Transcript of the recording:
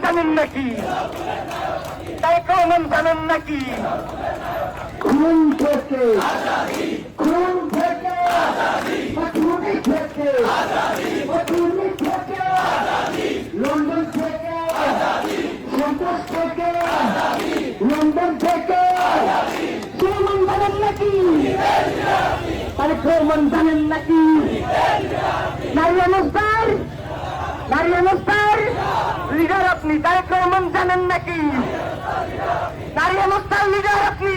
জানেন নাকি? তারেক রহমান জানেন নাকি? খুন থেকে খুন থেকে খুনি থেকে খুনি থেকে লন্ডন থেকে সন্তোষ থেকে লন্ডন থেকে সুমন জানেন নাকি? তারেক রহমান জানেন নাকি? নারী অবস্থার লিডার আপনি, তারেক রহমান জানেন নাকি? নারী অবস্থার লিডার আপনি,